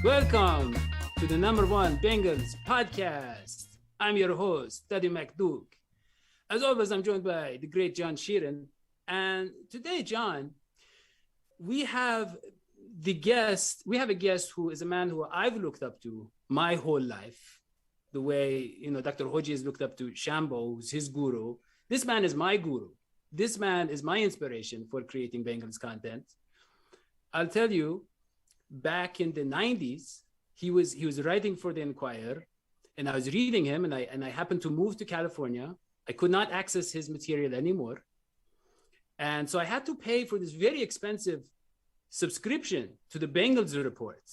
Welcome to the #1 Bengals podcast. I'm your host, Dadio McDuke. As always, I'm joined by the great John Sheeran. And today, John, we have a guest who is a man who I've looked up to my whole life. The way, Dr. Hoji is looked up to Shambo, who's his guru. This man is my guru. This man is my inspiration for creating Bengals content. I'll tell you, back in the 90s, he was writing for the Enquirer, and I was reading him, and I happened to move to California. I could not access his material anymore. And so I had to pay for this very expensive subscription to the Bengals report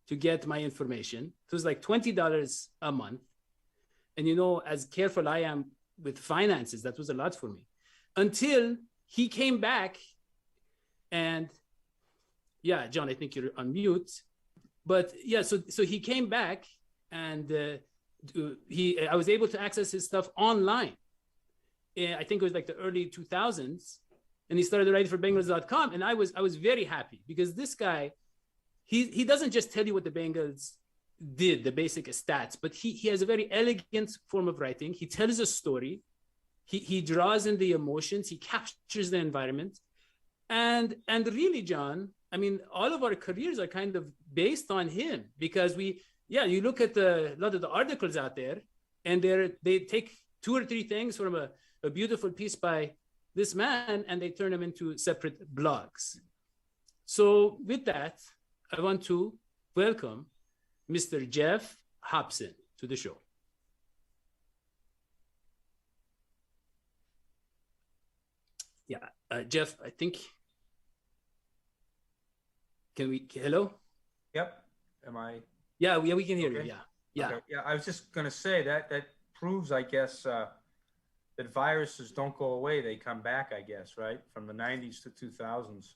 to get my information. It was like $20 a month. And as careful I am with finances, that was a lot for me. Until he came back and yeah, John, I think you're on mute. But yeah, so he came back and I was able to access his stuff online. I think it was like the early 2000s. And he started writing for Bengals.com. And I was very happy because this guy, he doesn't just tell you what the Bengals did, the basic stats, but he has a very elegant form of writing. He tells a story. He draws in the emotions. He captures the environment. And really, John, I mean, all of our careers are kind of based on him because you look at a lot of the articles out there and they take 2 or 3 things from a beautiful piece by this man and they turn them into separate blogs. So with that, I want to welcome Mr. Geoff Hobson to the show. Yeah, Geoff, I think... hello? Yep. Am I? Yeah, we can hear you. Yeah. Okay. Yeah, I was just going to say that proves, I guess, that viruses don't go away. They come back, I guess, right? From the 90s to 2000s.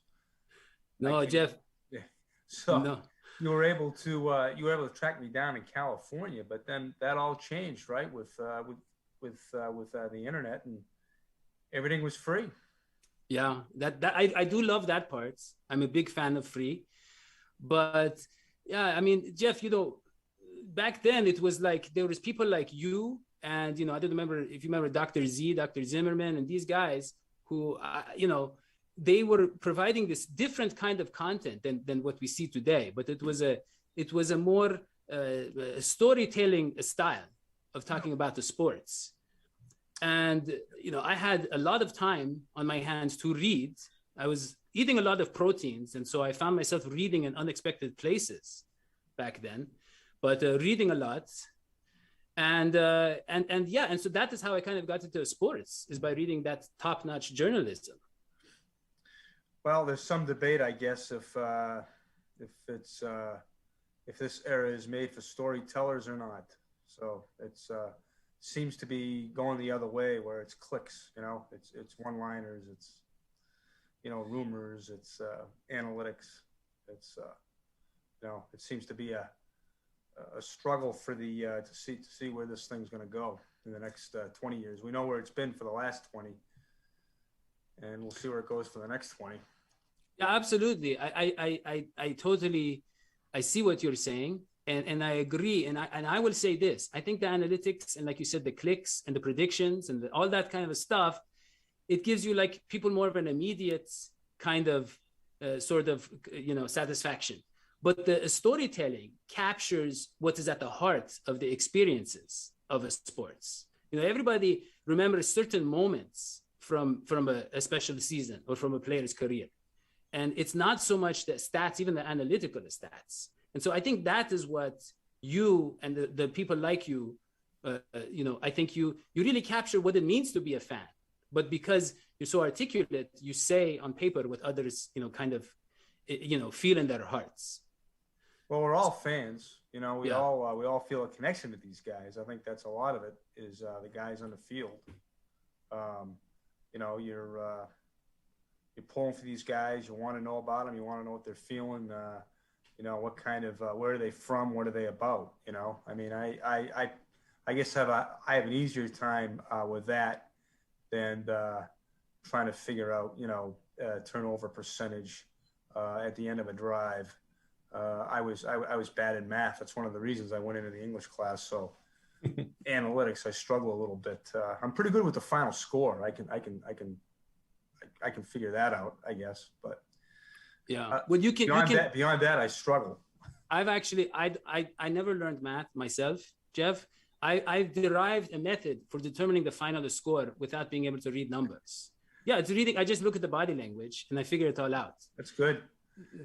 No, Geoff. Yeah. So no. you were able to track me down in California, but then that all changed, right? With the internet, and everything was free. Yeah, that I do love that part. I'm a big fan of free. But yeah, I mean, Geoff, back then it was like there was people like you and, I don't remember if you remember Dr. Z, Dr. Zimmerman, and these guys who, they were providing this different kind of content than what we see today. But it was a more storytelling style of talking about the sports. And, I had a lot of time on my hands to read. I was eating a lot of proteins. And so I found myself reading in unexpected places back then, but reading a lot. And so that is how I kind of got into sports, is by reading that top-notch journalism. Well, there's some debate, I guess, if this era is made for storytellers or not. So it's seems to be going the other way, where it's clicks, it's one-liners, it's rumors, it's analytics, it's it seems to be a struggle for the to see where this thing's going to go in the next 20 years. We know where it's been for the last 20, and we'll see where it goes for the next 20. Yeah, absolutely. I totally see what you're saying. And I agree. And I will say this. I think the analytics and, like you said, the clicks and the predictions and all that kind of stuff, it gives you like people more of an immediate kind of satisfaction. But the storytelling captures what is at the heart of the experiences of a sports. Everybody remembers certain moments from a special season or from a player's career. And it's not so much the stats, even the analytical stats. And so I think that is what you and the people like you, I think you really capture what it means to be a fan. But because you're so articulate, you say on paper what others, kind of, feel in their hearts. Well, we're all fans. We all feel a connection with these guys. I think that's a lot of it is the guys on the field. You're pulling for these guys. You want to know about them. You want to know what they're feeling. What kind of, where are they from? What are they about? I mean, I guess I have an easier time with that than trying to figure out, turnover percentage at the end of a drive I was bad in math. That's one of the reasons I went into the English class. So analytics, I struggle a little bit. I'm pretty good with the final score. I can figure that out, I guess. But yeah, well, beyond that, I struggle. I've actually, I never learned math myself, Geoff. I've derived a method for determining the final score without being able to read numbers. Yeah, it's reading. I just look at the body language and I figure it all out. That's good.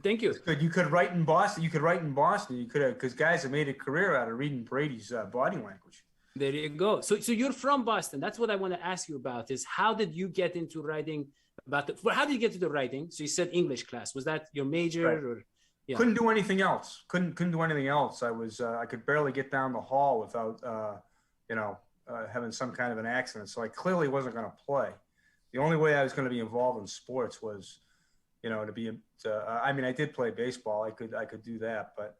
Thank you. That's good. You could write in Boston. You could have, because guys have made a career out of reading Brady's body language. There you go. So you're from Boston. That's what I want to ask you about is how did you get into writing how did you get to the writing? So you said English class. Was that your major right. or? Yeah. Couldn't do anything else. Couldn't do anything else. I could barely get down the hall without, having some kind of an accident. So I clearly wasn't going to play. The only way I was going to be involved in sports was, I did play baseball. I could do that. But,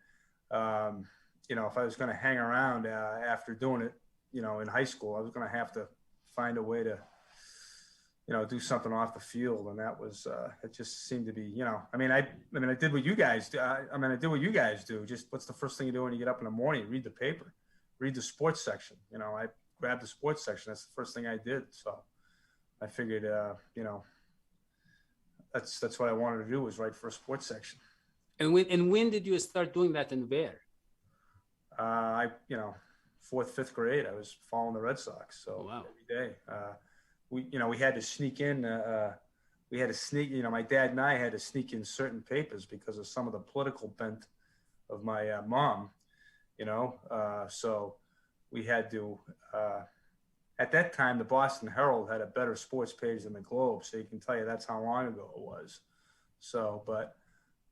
if I was going to hang around after doing it, in high school, I was going to have to find a way to, do something off the field. And that was, it just seemed to be, I did what you guys do. I did what you guys do. Just what's the first thing you do when you get up in the morning? Read the paper, read the sports section. I grabbed the sports section. That's the first thing I did. So I figured, that's what I wanted to do was write for a sports section. And when did you start doing that and where? Fourth, fifth grade, I was following the Red Sox. So wow. Every day, we had to sneak in, my dad and I had to sneak in certain papers because of some of the political bent of my mom, so we had to, at that time, the Boston Herald had a better sports page than the Globe. So you can tell you that's how long ago it was. So, but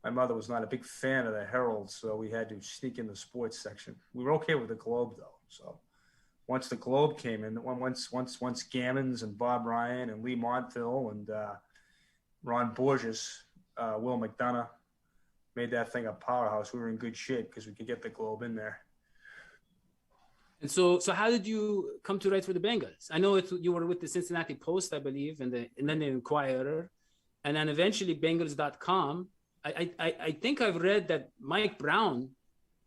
my mother was not a big fan of the Herald. So we had to sneak in the sports section. We were okay with the Globe though. So once the Globe came in, once Gammons and Bob Ryan and Lee Montville and Ron Borges, Will McDonough made that thing a powerhouse, we were in good shape because we could get the Globe in there. And so how did you come to write for the Bengals? I know you were with the Cincinnati Post, I believe, and then the Inquirer, and then eventually Bengals.com. I think I've read that Mike Brown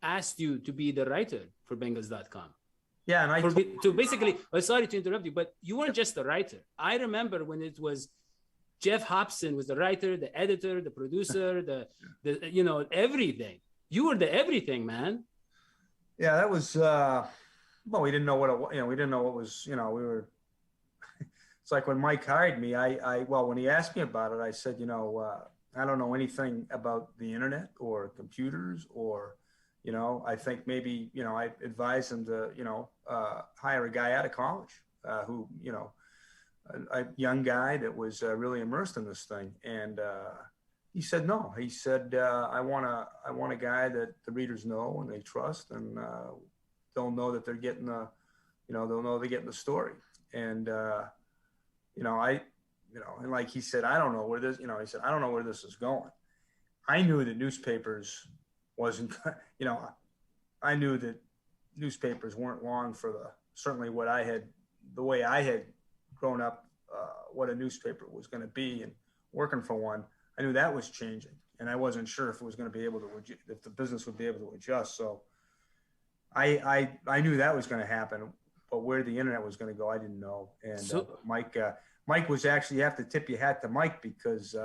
asked you to be the writer for Bengals.com. Yeah, and sorry to interrupt you, but you weren't just a writer. I remember when it was Geoff Hobson was the writer, the editor, the producer, the everything. You were the everything, man. Yeah, that was we didn't know we didn't know what was, we were. It's like when Mike hired me, when he asked me about it, I said, I don't know anything about the internet or computers or, I think maybe, I advised him to, hire a guy out of college who, a young guy that was really immersed in this thing. And he said, no, he said, I want a guy that the readers know and they trust and they'll know that they're getting they'll know they're getting the story. And, and like he said, I don't know where this, he said, I don't know where this is going. I knew that newspapers wasn't, I knew that newspapers weren't long for certainly the way I had grown up, what a newspaper was going to be and working for one. I knew that was changing and I wasn't sure if it was going to be able to, if the business would be able to adjust. So I knew that was going to happen, but where the internet was going to go, I didn't know. And Mike was actually, you have to tip your hat to Mike because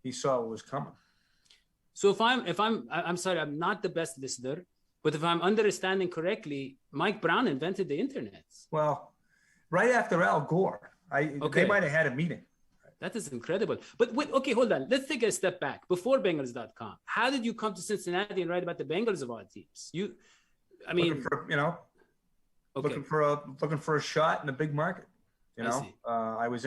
he saw what was coming. So I'm sorry, I'm not the best listener, but if I'm understanding correctly, Mike Brown invented the internet. Well, right after Al Gore, they might have had a meeting. That is incredible. But wait, okay, hold on. Let's take a step back. Before Bengals.com, how did you come to Cincinnati and write about the Bengals of all teams? Looking for a shot in a big market. I was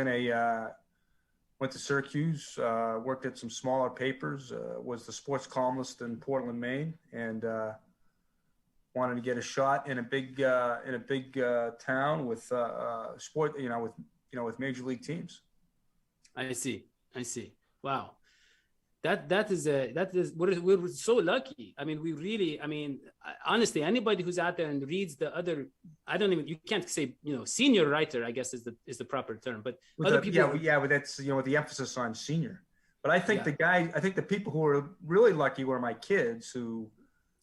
went to Syracuse, worked at some smaller papers, was the sports columnist in Portland, Maine, and wanted to get a shot in a big town with sport, with major league teams. I see. Wow. We're so lucky. Honestly, anybody who's out there and reads the other, you can't say, senior writer, I guess is the proper term, but but that's, with the emphasis on senior, But I think the people who were really lucky were my kids who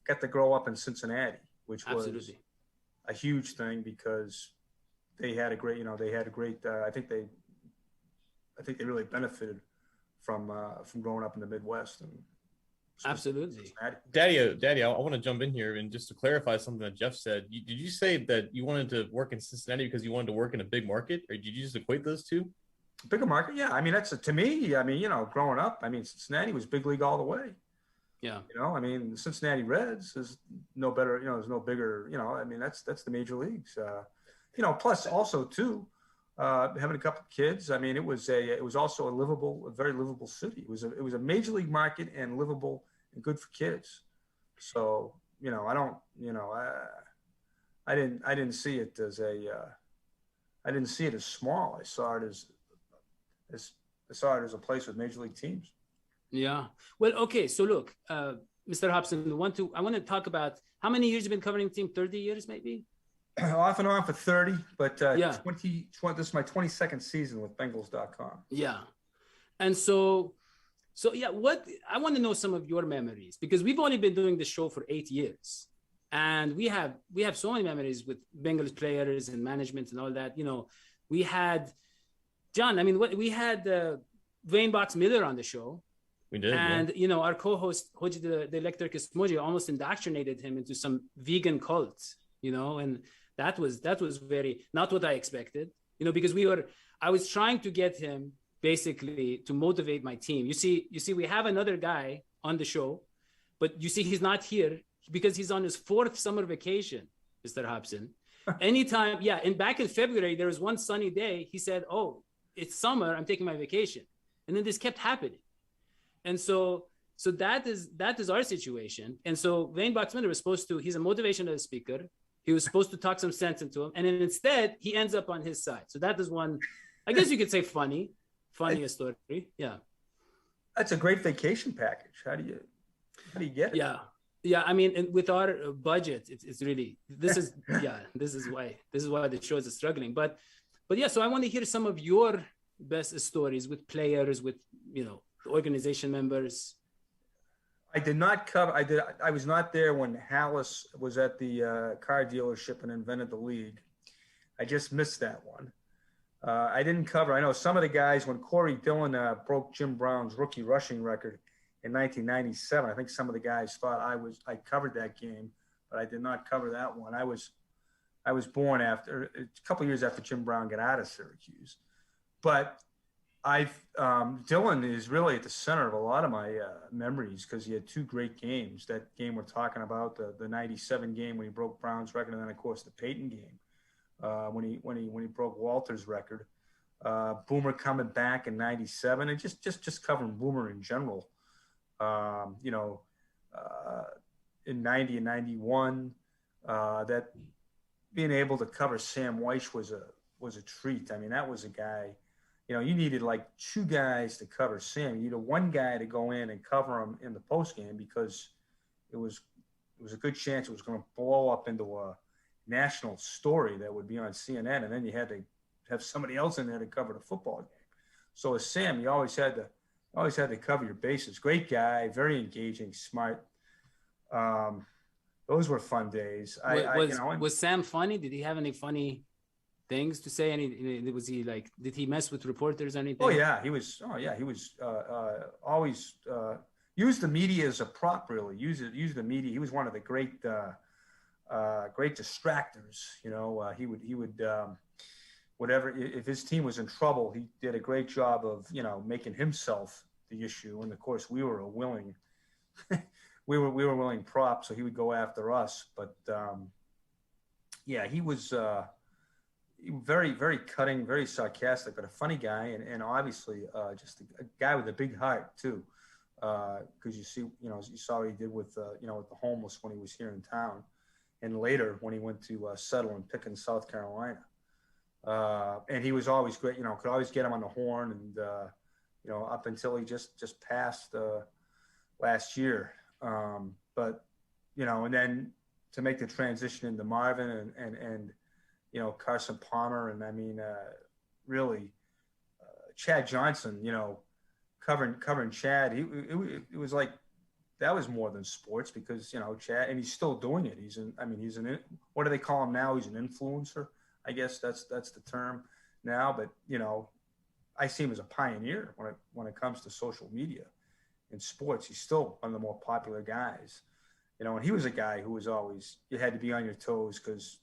got to grow up in Cincinnati, which was a huge thing because they had a great, I think they really benefited from growing up in the Midwest. And absolutely. Daddy, I want to jump in here and just to clarify something that Geoff said. Did you say that you wanted to work in Cincinnati because you wanted to work in a big market, or did you just equate those two? Bigger market, yeah. I mean, to me. I mean, growing up, I mean, Cincinnati was big league all the way. Yeah. I mean, the Cincinnati Reds is no better. There's no bigger. I mean, that's the major leagues. Plus also too, having a couple of kids. I mean, it was also a very livable city. It was a major league market and livable and good for kids. So I didn't see it as I didn't see it as small. I saw it as a place with major league teams. Yeah. Well, okay. So look, Mr. Hobson, I want to talk about how many years you've been covering the team. 30 years, maybe. Off and on for 30, but 20, this is my 22nd season with Bengals.com. Yeah. And so yeah, I want to know some of your memories, because we've only been doing the show for 8 years. And we have so many memories with Bengals players and management and all that. We had John. I mean, we had Wayne Box Miller on the show. We did. And our co-host Hoji the Electric Esmoji almost indoctrinated him into some vegan cult. And that was very not what I expected. Because I was trying to get him basically to motivate my team. You see, we have another guy on the show, but you see, he's not here because he's on his 4th summer vacation, Mr. Hobson. Anytime, and back in February, there was one sunny day. He said, "Oh, it's summer. I'm taking my vacation," and then this kept happening. And so that is our situation. And so Wayne Boxmiller was he's a motivational speaker. He was supposed to talk some sense into him, and then instead he ends up on his side. So that is one, I guess you could say funny story. Yeah. That's a great vacation package. How do you get it? Yeah. I mean, and with our budget, it's really, this is why the shows are struggling. But yeah, so I want to hear some of your best stories with players, with, organization members. I did not cover. I was not there when Hallis was at the car dealership and invented the league. I just missed that one. I didn't cover. I know some of the guys when Corey Dillon broke Jim Brown's rookie rushing record in 1997. I think some of the guys thought I covered that game, but I did not cover that one. I was born after a couple of years after Jim Brown got out of Syracuse, but Dillon is really at the center of a lot of my memories because he had 2 great games. That game we're talking about, the 97 game when he broke Brown's record, and then of course the Peyton game when he broke Walter's record. Boomer coming back in 97, and just covering Boomer in general. In 90 and 91, that being able to cover Sam Weiss was a treat. I mean, that was a guy. You needed like 2 guys to cover Sam. You needed 1 guy to go in and cover him in the post game because it was a good chance it was going to blow up into a national story that would be on CNN, and then you had to have somebody else in there to cover the football game. So as Sam, you always had to cover your bases. Great guy, very engaging, smart. Those were fun days. Was Sam funny? Did he have any funny things to say? Was he like, did he mess with reporters or anything? Oh yeah, he was always used the media as a prop. Really, use the media. He was one of the great distractors. He would whatever, if his team was in trouble, he did a great job of making himself the issue. And of course, we were a willing willing prop, so he would go after us. But he was. Very, very cutting, very sarcastic, but a funny guy, and obviously just a guy with a big heart too. Because you saw what he did with with the homeless when he was here in town, and later when he went to settle in Pickens, South Carolina. And he was always great. Could always get him on the horn, and up until he just passed last year. But and then to make the transition into Marvin and Carson Palmer, and I mean, really, Chad Johnson, covering Chad, it was like that was more than sports because Chad, and he's still doing it. What do they call him now? He's an influencer, I guess that's the term now. But I see him as a pioneer when it comes to social media in sports. He's still one of the more popular guys, and he was a guy who was always, you had to be on your toes because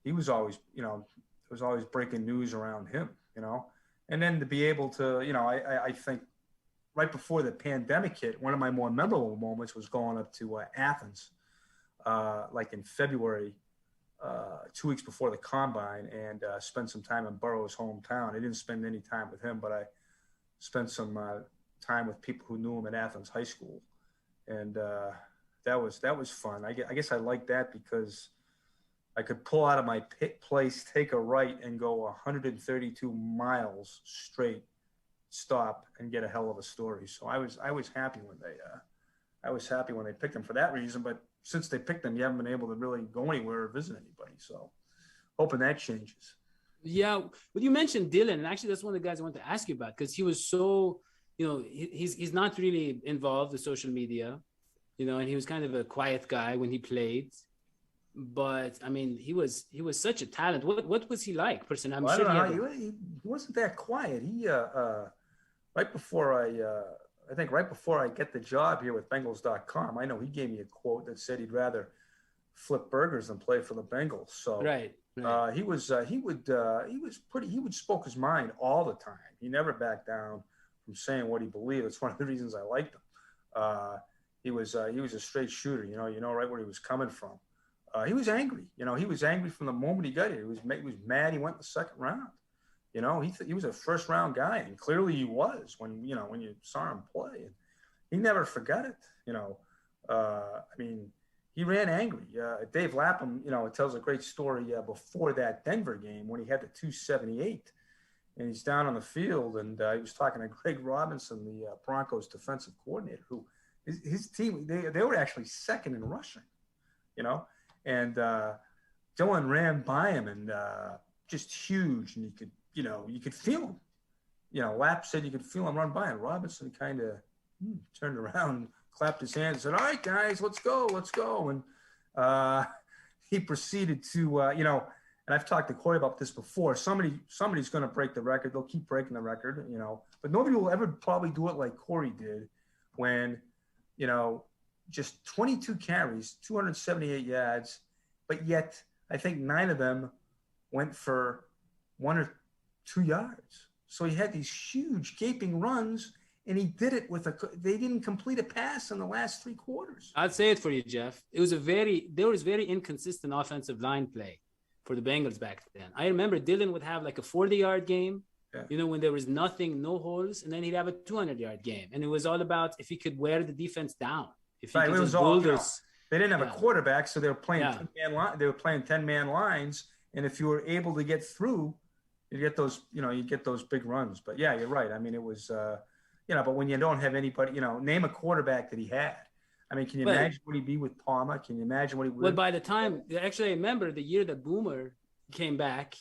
he was always, there was always breaking news around him, and then to be able to, I think right before the pandemic hit, one of my more memorable moments was going up to Athens, like in February, 2 weeks before the combine, and spent some time in Burrow's hometown. I didn't spend any time with him, but I spent some time with people who knew him at Athens High School, and that was fun. I guess I like that because I could pull out of my place, take a right, and go 132 miles straight, stop, and get a hell of a story. So I was happy when they picked him for that reason. But since they picked him, you haven't been able to really go anywhere or visit anybody. So hoping that changes. Yeah, but you mentioned Dillon, and actually that's one of the guys I wanted to ask you about because he was so, he's not really involved with social media, and he was kind of a quiet guy when he played. But I mean, he was such a talent. What was he like, person? I'm sure he wasn't that quiet. He right before I get the job here with Bengals.com, I know he gave me a quote that said he'd rather flip burgers than play for the Bengals. So right. He spoke his mind all the time. He never backed down from saying what he believed. It's one of the reasons I liked him. He was a straight shooter. You know right where he was coming from. He was angry. He was angry from the moment he got here. He was mad. He went in the second round. He was a first round guy, and clearly he was when you saw him play. And he never forgot it. He ran angry. Dave Lapham, it tells a great story before that Denver game when he had the 278, and he's down on the field, and he was talking to Greg Robinson, the Broncos defensive coordinator, who his team they were actually second in rushing. And Dillon ran by him and just huge, and you could feel him. Lapp said you could feel him run by, and Robinson kind of turned around, clapped his hands, and said, "All right, guys, let's go." And he proceeded to, and I've talked to Corey about this before. Somebody's going to break the record. They'll keep breaking the record, but nobody will ever probably do it like Corey did when, just 22 carries, 278 yards, but yet I think 9 of them went for 1 or 2 yards. So he had these huge gaping runs, and he did it they didn't complete a pass in the last 3 quarters. I'd say it for you, Geoff. There was very inconsistent offensive line play for the Bengals back then. I remember Dillon would have like a 40-yard game, when there was nothing, no holes, and then he'd have a 200-yard game. And it was all about if he could wear the defense down. Right, it was all, they didn't have a quarterback, so they were playing 10-man lines, and if you were able to get through, you get those big runs. But yeah, you're right. I mean, it was but when you don't have anybody, name a quarterback that he had. I mean, can you imagine what he'd be with Palmer? Can you imagine what he would? Well, by the time, actually, I remember the year that Boomer came back,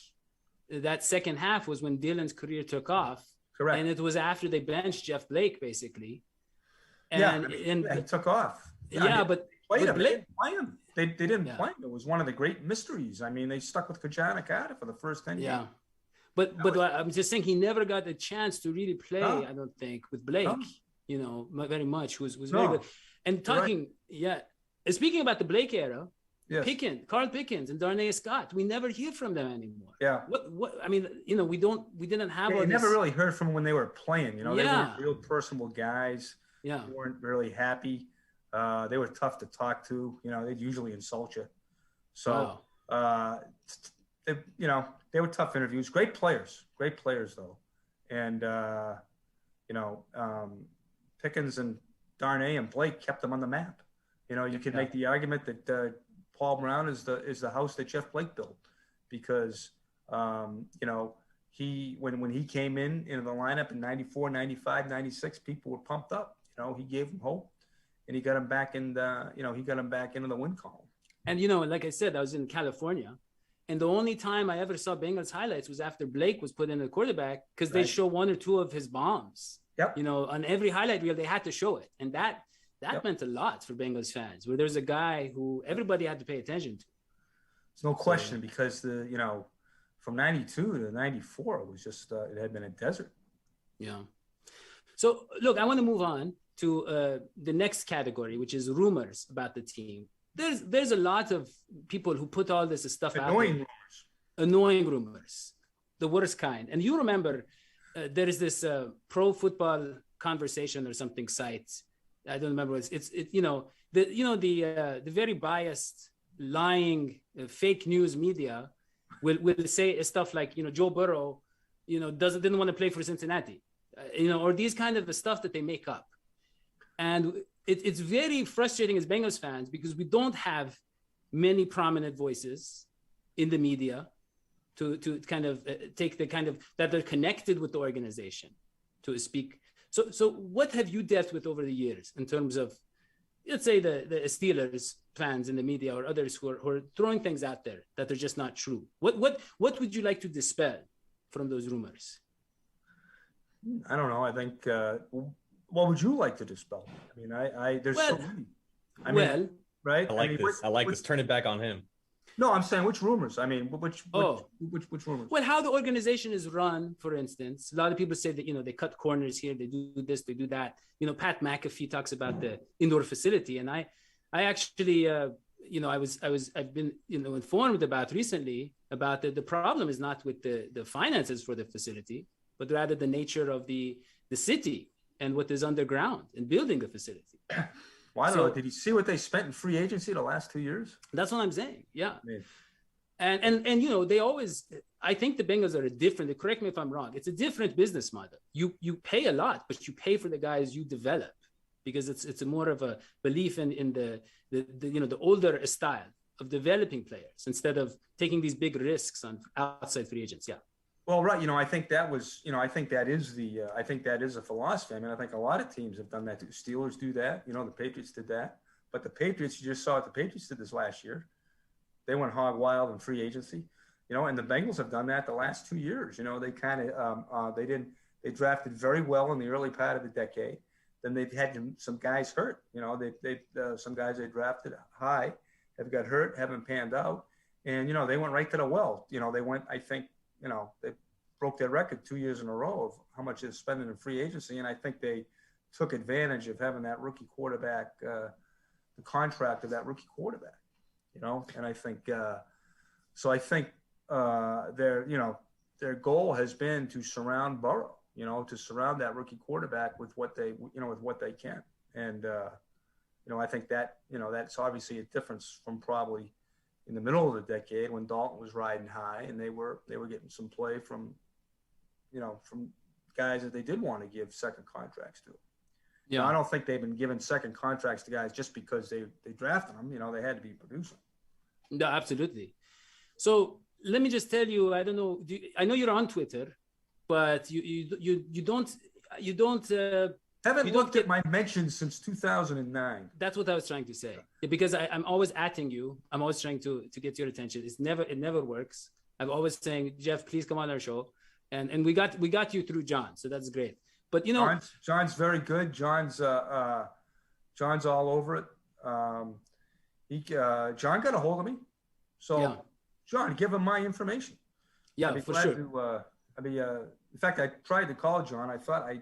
that second half was when Dillon's career took off. Correct. And it was after they benched Jeff Blake, basically. And he took off. But they didn't play him. They didn't play him. It was one of the great mysteries. I mean, they stuck with Kajana Carter for the first 10 years. Yeah. But I'm just saying he never got the chance to really play, I don't think, with Blake, very much, who was very good. And talking, speaking about the Blake era, Carl Pickens and Darnay Scott, we never hear from them anymore. Yeah. What I mean, we didn't have all this. Never really heard from them when they were playing. They were real personable guys. Yeah. They weren't really happy. They were tough to talk to. They'd usually insult you. So, they were tough interviews. Great players though. And, Pickens and Darnay and Blake kept them on the map. You could make the argument that Paul Brown is the house that Jeff Blake built because, he when he came into the lineup in 94, 95, 96, people were pumped up. He gave them hope, and he got them back into the win column. And like I said, I was in California, and the only time I ever saw Bengals highlights was after Blake was put in the quarterback because they show 1 or 2 of his bombs, Yep. You know, on every highlight reel, they had to show it. And that meant a lot for Bengals fans, where there's a guy who everybody had to pay attention to. There's no question, because from 92 to 94, it was just, it had been a desert. Yeah. So, look, I want to move on to the next category, which is rumors about the team. There's a lot of people who put all this stuff out there. Annoying rumors, the worst kind. And you remember there is this pro football conversation or something site. I don't remember. It's the very biased, lying, fake news media will say stuff like, Joe Burrow, didn't want to play for Cincinnati, or these kind of stuff that they make up. And it's very frustrating as Bengals fans, because we don't have many prominent voices in the media to kind of take the kind of that they're connected with the organization to speak. So what have you dealt with over the years in terms of, let's say, the Steelers fans in the media or others who are throwing things out there that are just not true? What would you like to dispel from those rumors? I don't know. I think, what would you like to dispel? I mean, there's so many. Right? I like this. Turn it back on him. No, I'm saying which rumors? I mean, which rumors? Well, how the organization is run, for instance. A lot of people say that, they cut corners here, they do this, they do that. Pat McAfee talks about the indoor facility. And I actually, I've been, informed about recently about the problem is not with the finances for the facility, but rather the nature of the city and what is underground in building the facility. Well, I don't know. Did you see what they spent in free agency the last 2 years? That's what I'm saying. Yeah. And they always, I think the Bengals are different. Correct me if I'm wrong. It's a different business model. You pay a lot, but you pay for the guys you develop, because it's a more of a belief in the older style of developing players instead of taking these big risks on outside free agents. Yeah. Well, right. I think that is a philosophy. I mean, I think a lot of teams have done that too. Steelers do that. The Patriots did that. But the Patriots, you just saw what the Patriots did this last year. They went hog wild in free agency, and the Bengals have done that the last 2 years. They kind of, they drafted very well in the early part of the decade. Then they've had some guys hurt. Some guys they drafted high have got hurt, haven't panned out. And, they went right to the well. They went, I think, they broke their record 2 years in a row of how much they're spending in free agency. And I think they took advantage of having that rookie quarterback, the contract of that rookie quarterback, and I think, their goal has been to surround Burrow, to surround that rookie quarterback with what they can. And, I think that, that's obviously a difference from probably in the middle of the decade when Dalton was riding high and they were getting some play from guys that they did want to give second contracts to. Yeah. I don't think they've been giving second contracts to guys just because they drafted them. They had to be producing. No, absolutely. So let me just tell you, I don't know. I know you're on Twitter, but you don't. Haven't looked at my mentions since 2009. That's what I was trying to say. Because I'm always atting you. I'm always trying to get your attention. It never works. I'm always saying, Geoff, please come on our show. And we got you through John, so that's great. But John's very good. John's all over it. John got a hold of me. So yeah. John, give him my information. Yeah, for sure. In fact, I tried to call John. I thought I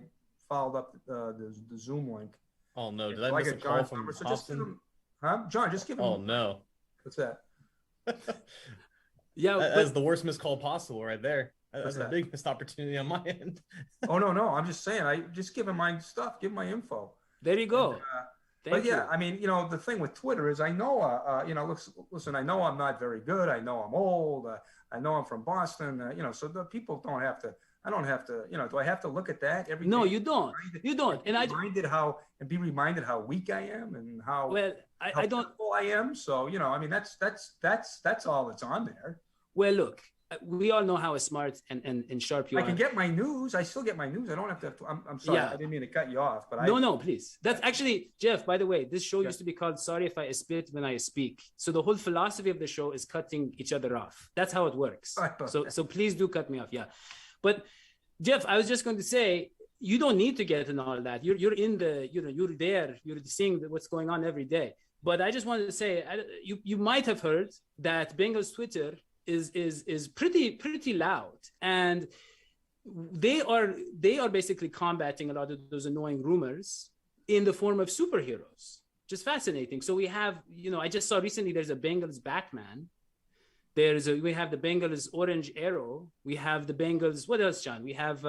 followed up the Zoom link. Oh no! Did I miss a call from Hobson? John, just give him. Oh no! What's that? Yeah, that's the worst missed call possible, right there. That's a big missed opportunity on my end. Oh no! I'm just saying. I just give him my stuff. Give him my info. There you go. But yeah, I mean, the thing with Twitter is I know, listen, I know I'm not very good. I know I'm old. I know I'm from Boston. So the people don't have to. I don't have to, do I have to look at that every day? No, you don't. You don't. And be reminded how weak I am and how I don't. I am. So, that's all that's on there. Well, look, we all know how smart and sharp you are. I can get my news. I still get my news. I don't have to. I'm sorry. Yeah. I didn't mean to cut you off. But No, please. That's actually, Geoff, by the way, this show used to be called Sorry If I Spit When I Speak. So the whole philosophy of the show is cutting each other off. That's how it works. So please do cut me off. Yeah. But Geoff, I was just going to say, you don't need to get in all that. You're in the, you're there, you're seeing what's going on every day. But I just wanted to say, you might have heard that Bengals Twitter is pretty loud, and they are basically combating a lot of those annoying rumors in the form of superheroes. Just fascinating. So we have, I just saw recently there's a Bengals Batman. We have the Bengals Orange Arrow. We have the Bengals. What else, John? We have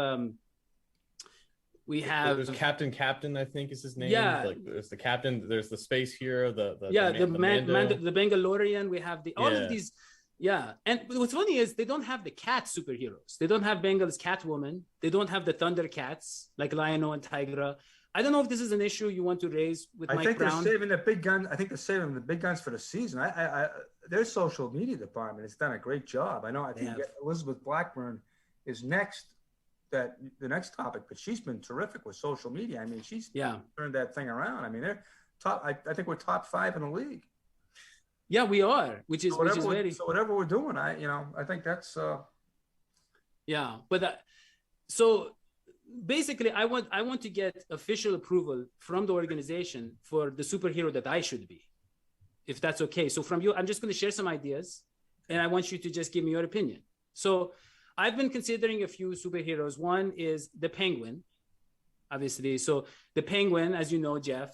there's Captain, I think is his name. Yeah. Like there's the Captain. There's the space hero. The Bengalorean. We have all of these. Yeah. And what's funny is they don't have the cat superheroes. They don't have Bengals Catwoman. They don't have the Thundercats like Lion-O and Tigra. I don't know if this is an issue you want to raise with Mike Brown. They're saving the big gun. I think they're saving the big guns for the season. Their social media department has done a great job. I think Elizabeth Blackburn is next. The next topic, but she's been terrific with social media. I mean, she's turned that thing around. I mean, they're top. I think we're top 5 in the league. Yeah, we are, which is very. So whatever we're doing, I think that's. Yeah, but so basically, I want to get official approval from the organization for the superhero that I should be, if that's okay. So from you, I'm just going to share some ideas, and I want you to just give me your opinion. So I've been considering a few superheroes. One is the Penguin, obviously. So the Penguin, as you know, Geoff,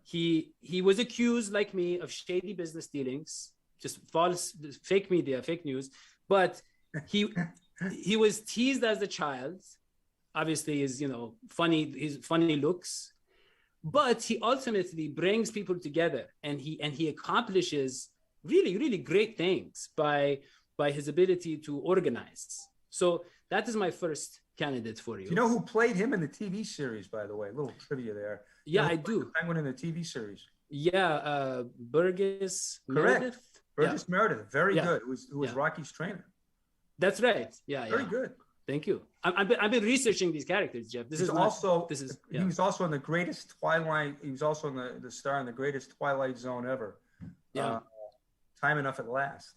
he was accused, like me, of shady business dealings, just false, fake media, fake news. But he was teased as a child. Obviously, his funny looks, but he ultimately brings people together, and he accomplishes really, really great things by his ability to organize. So that is my first candidate for you. Do you know who played him in the TV series, by the way? A little trivia there. Yeah, I do. Penguin in the TV series. Yeah, Burgess Correct. Meredith. Burgess Meredith, very good. Who was Rocky's trainer. That's right. Yeah, very good. Thank you. I've been researching these characters, Geoff. He was also in the greatest Twilight. He was also in the star in the greatest Twilight Zone ever. Yeah. Time Enough at Last.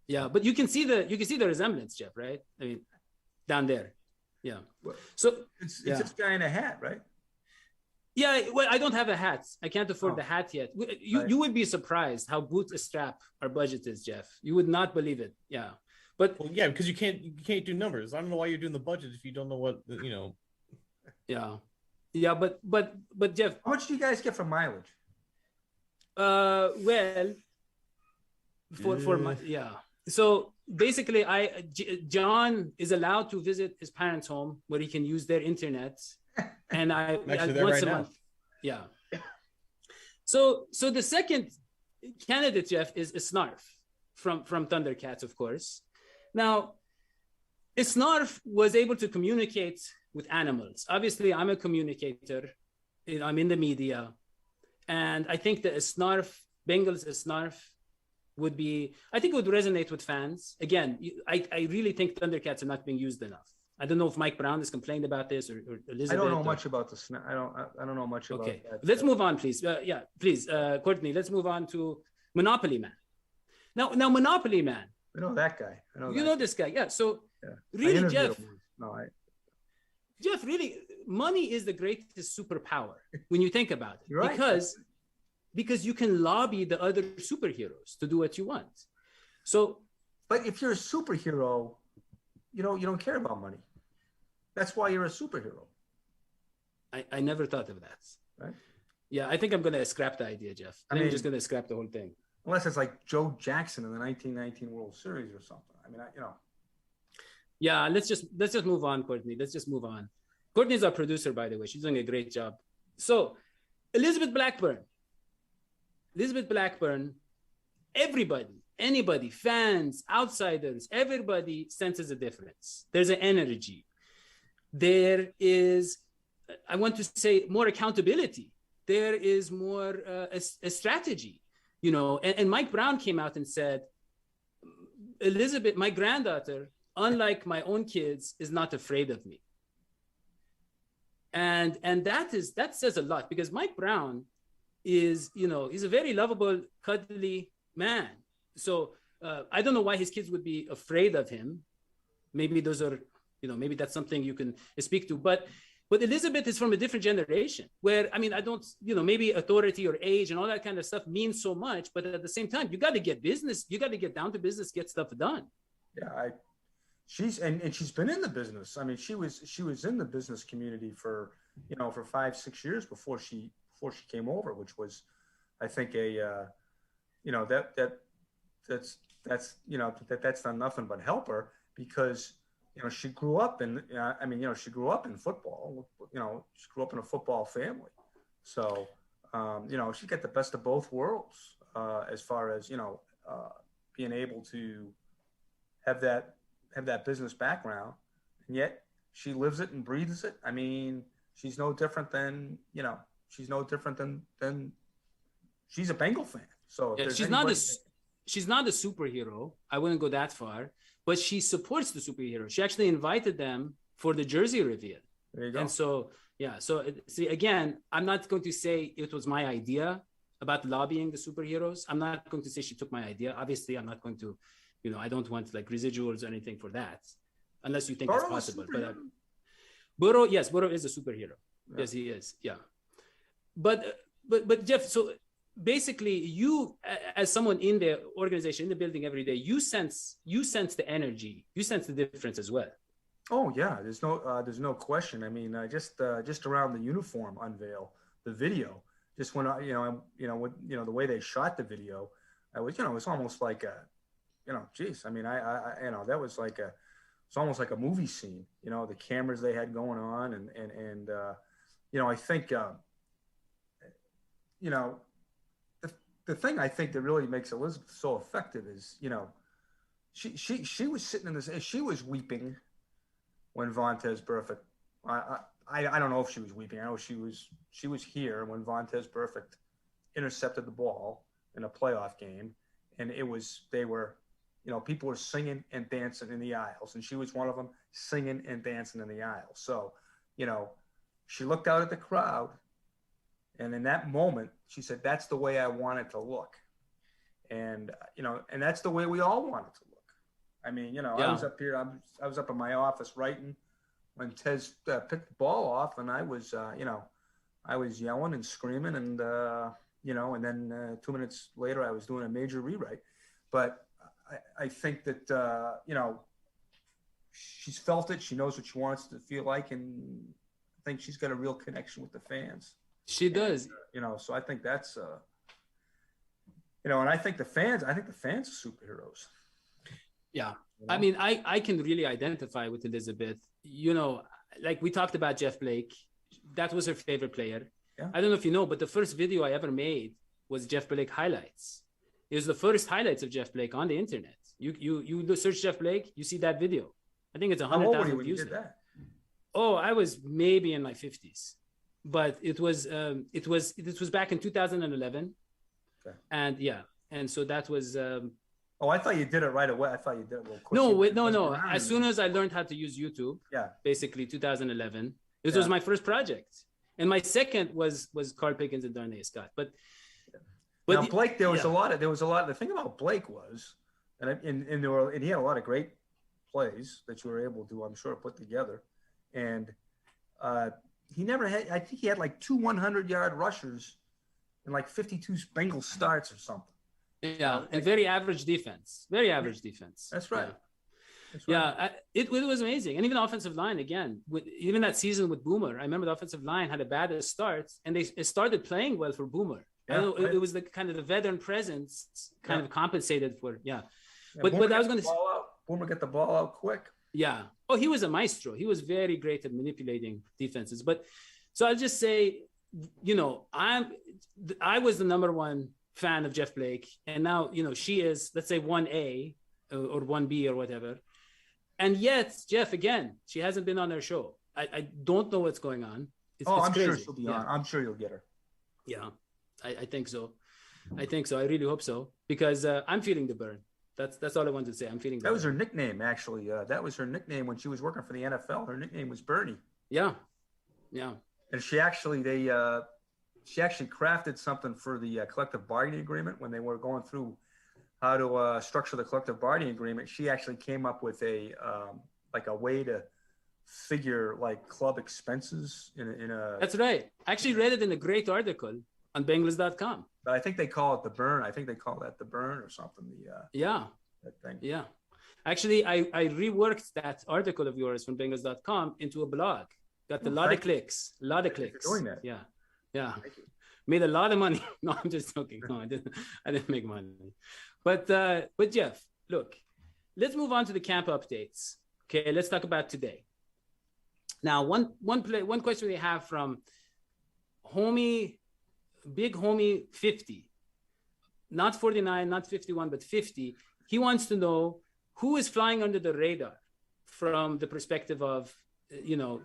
Yeah, but you can see the resemblance, Geoff, right? I mean, down there. Yeah. So it's this guy in a hat, right? Yeah. Well, I don't have a hat. I can't afford the hat yet. You would be surprised how bootstrap our budget is, Geoff. You would not believe it. Yeah. But because you can't do numbers. I don't know why you're doing the budget if you don't know what Yeah. Yeah, but Geoff, how much do you guys get for mileage? Well, for my So basically, John is allowed to visit his parents' home where he can use their internet, and once a month. Yeah. So the second candidate, Geoff, is Snarf from Thundercats, of course. Now, Snarf was able to communicate with animals. Obviously, I'm a communicator. I'm in the media, and I think that Bengals Snarf would resonate with fans. Again, I really think Thundercats are not being used enough. I don't know if Mike Brown has complained about this or Elizabeth. I don't know much about the snap. I don't know much about that. Let's move on, please. Please, Courtney, let's move on to Monopoly Man. Now Monopoly Man. I know that guy. You know this guy. Yeah. So really, Geoff, Geoff, really, money is the greatest superpower when you think about it. Right. Because you can lobby the other superheroes to do what you want. So, but if you're a superhero, you don't care about money. That's why you're a superhero. I never thought of that. Right? Yeah, I think I'm going to scrap the idea, Geoff. I'm just going to scrap the whole thing. Unless it's like Joe Jackson in the 1919 World Series or something. I mean, Yeah, let's just move on, Courtney. Let's just move on. Courtney's our producer, by the way. She's doing a great job. So, Elizabeth Blackburn, anybody, fans, outsiders, everybody senses a difference. There's an energy. There is, I want to say, more accountability. There is more a strategy, and Mike Brown came out and said, Elizabeth, my granddaughter, unlike my own kids, is not afraid of me. And that says a lot, because Mike Brown is, he's a very lovable, cuddly man. So I don't know why his kids would be afraid of him. Maybe those are, maybe that's something you can speak to. But But Elizabeth is from a different generation where, I mean, I don't, maybe authority or age and all that kind of stuff means so much, but at the same time, you got to get business. You got to get down to business, get stuff done. Yeah, she's been in the business. I mean, she was in the business community for 5-6 years before she came over, which was, I think, that's done nothing but help her because she grew up in football. She grew up in a football family, so she got the best of both worlds as far as being able to have that business background, and yet she lives it and breathes it. I mean, she's no different than she's a Bengal fan. So yeah, she's not a superhero. I wouldn't go that far, but she supports the superhero. She actually invited them for the jersey reveal. There you go. And so, yeah. So see, again, I'm not going to say it was my idea about lobbying the superheroes. I'm not going to say she took my idea. Obviously, I'm not going to, I don't want like residuals or anything for that, unless you think it's possible. But Burrow is a superhero. Yeah. Yes, he is. Yeah. But Geoff, so basically you as someone in the organization, in the building every day, you sense the energy, you sense the difference as well. Oh yeah, there's no question. I mean, just around the uniform unveil, the video, just when the way they shot the video, I was, it was almost like a, geez, I mean, that was like it's almost like a movie scene, the cameras they had going on and I think the thing I think that really makes Elizabeth so effective is, she was sitting in this, she was weeping when Vontaze Burfict, I don't know if she was weeping. I know she was here when Vontaze Burfict intercepted the ball in a playoff game, and people were singing and dancing in the aisles, and she was one of them singing and dancing in the aisles. So, she looked out at the crowd, and in that moment, she said, "That's the way I want it to look," and and that's the way we all want it to look. I mean, yeah. I was up here. I was up in my office writing when Tez picked the ball off, and I was, I was yelling and screaming, and and then 2 minutes later, I was doing a major rewrite. But I think that she's felt it. She knows what she wants to feel like, and I think she's got a real connection with the fans. She does. So I think that's, and I think the fans are superheroes. Yeah. I mean, I can really identify with Elizabeth. Like we talked about Jeff Blake. That was her favorite player. Yeah. I don't know if you know, but the first video I ever made was Jeff Blake highlights. It was the first highlights of Jeff Blake on the internet. You search Jeff Blake, you see that video. I think it's 100,000 views. You did that? Oh, I was maybe in my 50s, but it was back in 2011. Okay. And so that was. I thought you did it right away. I thought you did it a little quick. No. As soon as I learned how to use YouTube, basically 2011, it was my first project, and my second was Carl Pickens and Darnay Scott. But now Blake, there was a lot. The thing about Blake was, and he had a lot of great plays that you were able to, I'm sure, put together, and he never had. I think he had like 2 100-yard rushers and like 52 Bengals starts or something. Yeah, and very average defense. Very average defense. That's right. Yeah, it was amazing. And even the offensive line, again, even that season with Boomer, I remember the offensive line had a bad start, and they started playing well for Boomer. Yeah, it was the kind of the veteran presence kind of compensated for, But I was going to say, Boomer get the ball out quick. Yeah. Oh, he was a maestro. He was very great at manipulating defenses. But so I'll just say, I was the number one fan of Jeff Blake, and now she is, let's say, 1A or 1B or whatever, and yet Jeff, again, she hasn't been on our show. I don't know what's going on. I'm crazy. Sure she'll be on. I'm sure you'll get her. Yeah, I think so. I really hope so, because I'm feeling the burn. That's all I wanted to say. I'm feeling the burn. Was her nickname, actually. That was her nickname when she was working for the NFL. Her nickname was Bernie. Yeah. And she actually crafted something for the collective bargaining agreement when they were going through how to structure the collective bargaining agreement. She actually came up with a way to figure like club expenses in a. That's right. I actually read it in a great article on Bengals.com. But I think they call it the burn. I think they call that the burn or something. Yeah. That thing. Yeah. Actually, I reworked that article of yours from Bengals.com into a blog. Got a lot of clicks. A lot of clicks. Doing that. Yeah. Yeah. Made a lot of money. No, I'm just joking. No, I didn't make money. But Geoff, look, let's move on to the camp updates. Okay, let's talk about today. Now, one question we have from big homie 50, not 49, not 51, but 50. He wants to know who is flying under the radar from the perspective of,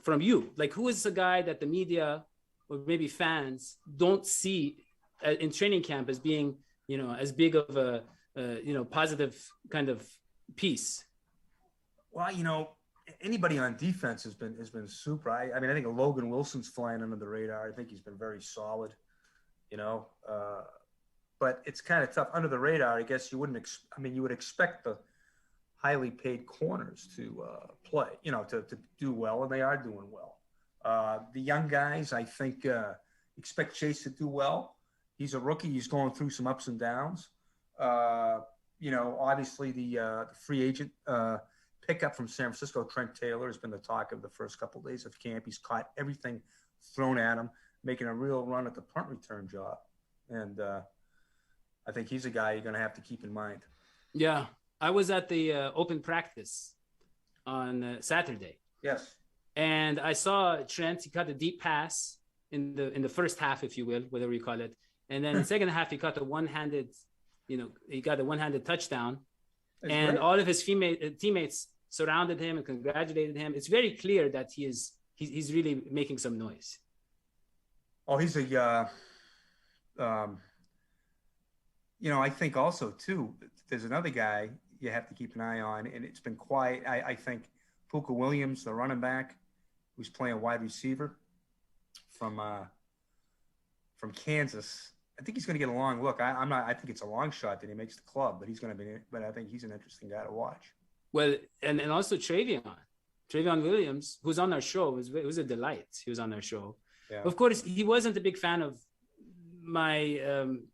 from you. Like, who is the guy that the media or maybe fans don't see in training camp as being, as big of a, positive kind of piece? Well, anybody on defense has been super. I mean, I think Logan Wilson's flying under the radar. I think he's been very solid, but it's kind of tough under the radar. I guess you wouldn't. You would expect the highly paid corners to play, to do well, and they are doing well. The young guys, I think, expect Chase to do well. He's a rookie. He's going through some ups and downs. Obviously the free agent pickup from San Francisco, Trent Taylor, has been the talk of the first couple of days of camp. He's caught everything thrown at him, making a real run at the punt return job. And I think he's a guy you're going to have to keep in mind. Yeah. I was at the open practice on Saturday. Yes. And I saw Trent. He caught a deep pass in the first half, if you will, whatever you call it. And then in the second half, he caught he got a one-handed touchdown. That's and great. All of his teammates surrounded him and congratulated him. It's very clear that he's really making some noise. Oh, he's a, I think also too, there's another guy you have to keep an eye on, and it's been quiet. I think Puka Williams, the running back, who's playing wide receiver from Kansas. I think he's going to get a long look. I think it's a long shot that he makes the club, but I think he's an interesting guy to watch. Well, and also Trayvon Williams, who's on our show, it was a delight. He was on our show. Yeah. Of course, he wasn't a big fan of my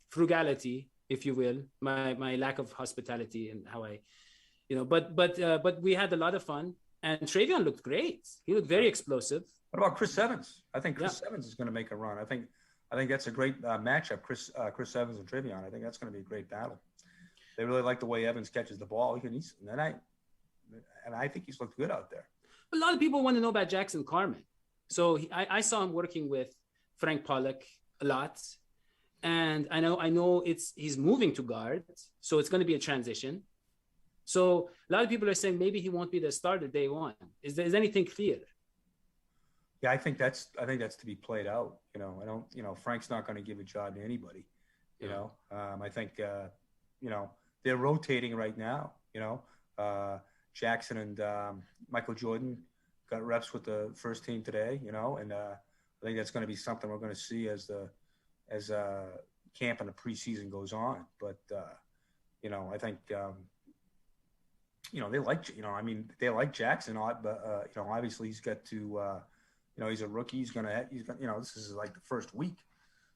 frugality, if you will, my lack of hospitality and how I, but we had a lot of fun, and Trayvon looked great. He looked very explosive. What about Chris Evans? I think Chris Evans is going to make a run. I think that's a great matchup, Chris Evans and Trayvon. I think that's going to be a great battle. They really like the way Evans catches the ball. And I think he's looked good out there. A lot of people want to know about Jackson Carman. So I saw him working with Frank Pollock a lot, and I know he's moving to guard, so it's going to be a transition. So a lot of people are saying maybe he won't be the starter day one. Is anything clear? Yeah, I think that's to be played out. Frank's not going to give a job to anybody. I think they're rotating right now. Jackson and Michael Jordan got reps with the first team today. And I think that's going to be something we're going to see as camp and the preseason goes on. But I think they like Jackson. But obviously he's got to. He's a rookie. He's gonna. This is like the first week,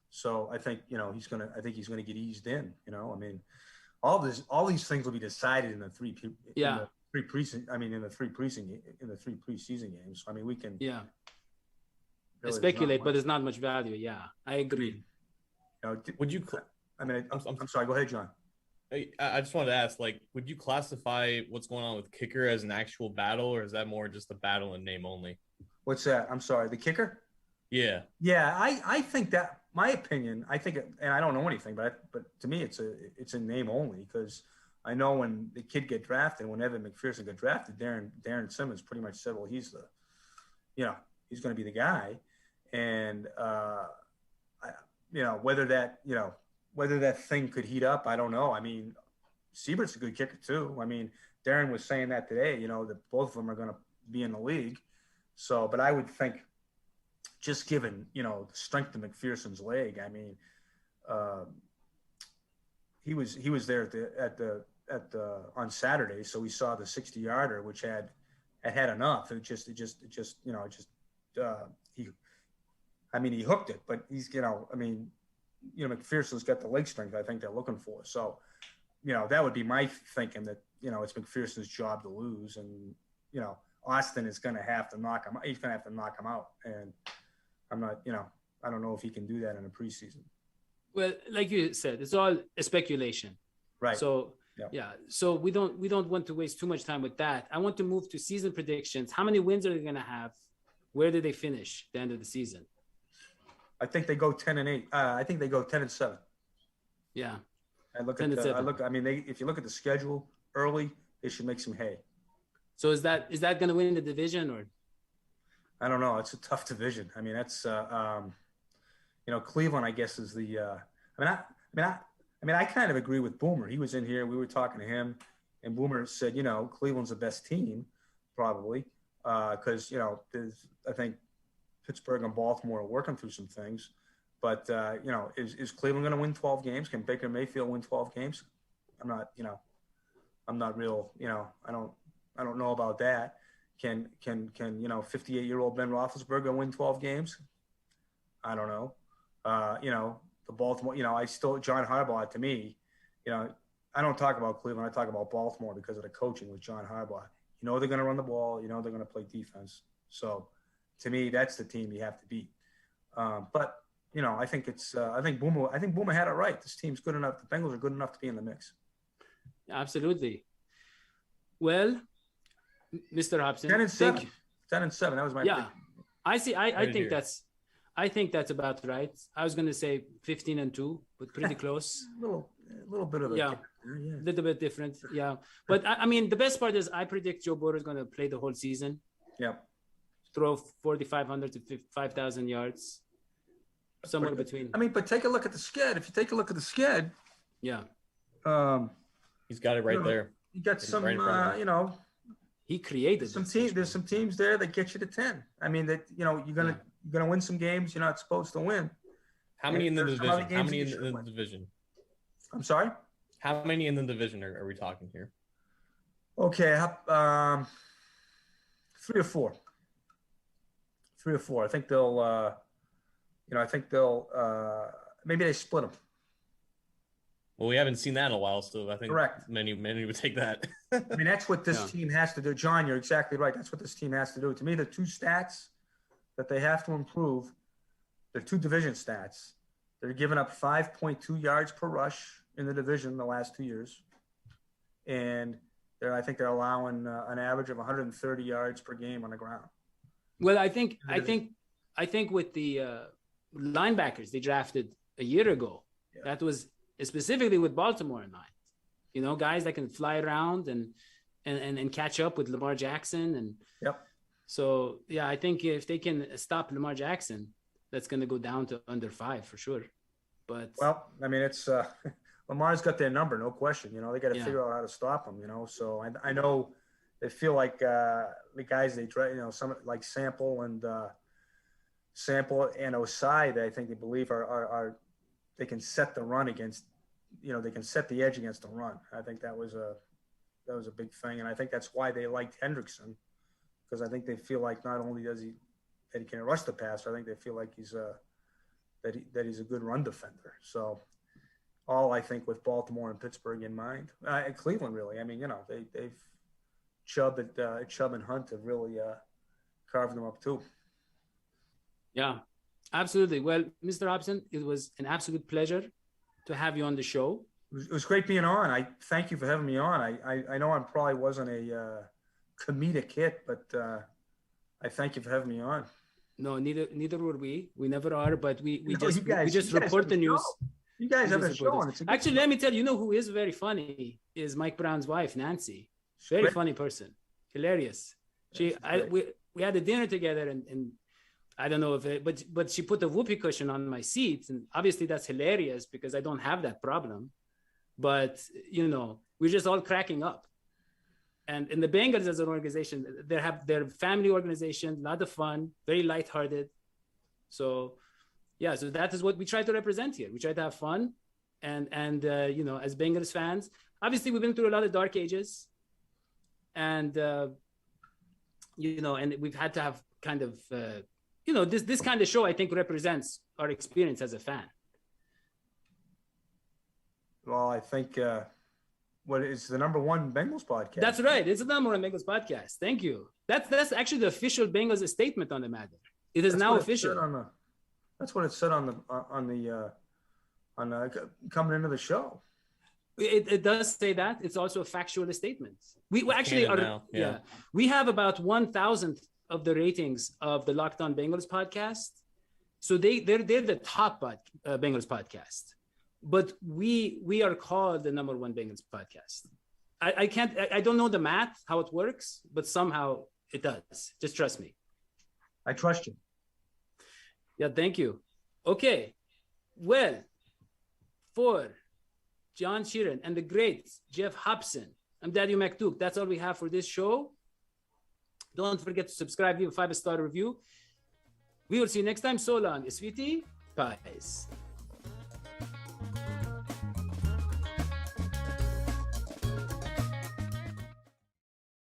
so I think he's gonna get eased in. All these things will be decided in the three preseason games. We can really speculate, but there's not much value. Yeah, I agree. Would you? I'm sorry. Go ahead, John. I just wanted to ask, would you classify what's going on with kicker as an actual battle, or is that more just a battle in name only? What's that? I'm sorry. The kicker? Yeah. Yeah, I think that, my opinion, and I don't know anything, but to me it's a name only, because I know when the kid get drafted, when Evan McPherson got drafted, Darren Simmons pretty much said, well, he's he's going to be the guy, and whether that thing could heat up, I don't know. Siebert's a good kicker too. Darren was saying that today. That both of them are going to be in the league. So, but I would think, just given the strength of McPherson's leg, he was there at the on Saturday, so we saw the 60-yarder, which had had enough. He hooked it, but he's, McPherson's got the leg strength I think they're looking for. So, that would be my thinking, that, it's McPherson's job to lose, and, Austin is going to have to knock him. He's going to have to knock him out. And I'm not, I don't know if he can do that in a preseason. Well, like you said, it's all a speculation. Right. So, yeah. So we don't want to waste too much time with that. I want to move to season predictions. How many wins are they going to have? Where do they finish at the end of the season? I think they go 10-8. I think they go 10-7. Yeah. If you look at the schedule early, they should make some hay. So is that going to win the division, or? I don't know. It's a tough division. I mean, that's Cleveland, I guess, is the. I kind of agree with Boomer. He was in here. We were talking to him, and Boomer said, Cleveland's the best team, probably, because I think Pittsburgh and Baltimore are working through some things. But is Cleveland going to win 12 games? Can Baker Mayfield win 12 games? I'm not real. I don't know about that. Can 58-year-old Ben Roethlisberger win 12 games? I don't know. The Baltimore, John Harbaugh, to me, I don't talk about Cleveland. I talk about Baltimore because of the coaching with John Harbaugh. They're going to run the ball. They're going to play defense. So, to me, that's the team you have to beat. But I think I think Boomer had it right. This team's good enough. The Bengals are good enough to be in the mix. Absolutely. Well, Mr. Hobson, 10-7. 10-7. That was my pick. I see. I think that's about right. I was going to say 15-2, but pretty close. A little bit of a little bit different. Yeah, but the best part is I predict Joe Burrow is going to play the whole season. Yeah, throw 4,500 to 5,000 yards, somewhere between. But take a look at the sked. If you take a look at the sked, he's got it right there. You got some, he created some teams. There's some teams there that get you to 10. You're gonna win some games you're not supposed to win. How many in the division? How many in the division? I'm sorry? How many in the division are we talking here? Okay, 3 or 4. 3 or 4. I think they'll. Maybe they split them. Well, we haven't seen that in a while, so I think correct. Many would take that. That's what this team has to do. John, you're exactly right. That's what this team has to do. To me, the two stats that they have to improve, they're 2 division stats. They're giving up 5.2 yards per rush in the division the last 2 years, and I think they're allowing an average of 130 yards per game on the ground. Well, I think with the linebackers they drafted a year ago, that was specifically with Baltimore in mind. Guys that can fly around and catch up with Lamar Jackson. And so, I think if they can stop Lamar Jackson, that's going to go down to under 5 for sure. But it's Lamar's got their number, no question. They got to figure out how to stop him. So I know they feel like the guys they try, some like Sample and Osai, that I think they believe are they can set the run against, they can set the edge against the run. I think that was a big thing, and I think that's why they liked Hendrickson, because I think they feel like not only that he can rush the passer, I think they feel like he's a good run defender. So, all I think with Baltimore and Pittsburgh in mind, and Cleveland really. They've Chubb and Hunt have really carved them up too. Yeah, absolutely. Well, Mr. Hobson, it was an absolute pleasure to have you on the show. It was great being on. I thank you for having me on. I know I probably wasn't a comedic hit, but I thank you for having me on. No, neither were we. We never are, but we guys, just report the news. You guys have a show. Actually, let me tell you, who is very funny is Mike Brown's wife, Nancy. Very funny person. Hilarious. We had a dinner together, and I don't know but she put a whoopee cushion on my seat, and obviously that's hilarious because I don't have that problem. But we're just all cracking up. And in the Bengals as an organization, they have their family organization, a lot of fun, very lighthearted. So that is what we try to represent here. We try to have fun, and as Bengals fans, obviously we've been through a lot of dark ages, and and we've had to have kind of, this kind of show, I think, represents our experience as a fan. Well, I think what is the number one Bengals podcast? That's right. It's the number one Bengals podcast. Thank you. That's actually the official Bengals statement on the matter. It is now official. That's what it said on coming into the show. It does say that. It's also a factual statement. We actually are. Yeah. We have about 1,000th of the ratings of the Locked On Bengals podcast. So they're the top Bengals podcast. But we are called the number one Bengals podcast. I don't know the math, how it works, but somehow it does. Just trust me. I trust you. Yeah, thank you. Okay. Well, for John Sheeran and the great Geoff Hobson, I'm Dadio and John. That's all we have for this show. Don't forget to subscribe, leave a 5-star review. We will see you next time. So long. SVT. Peace.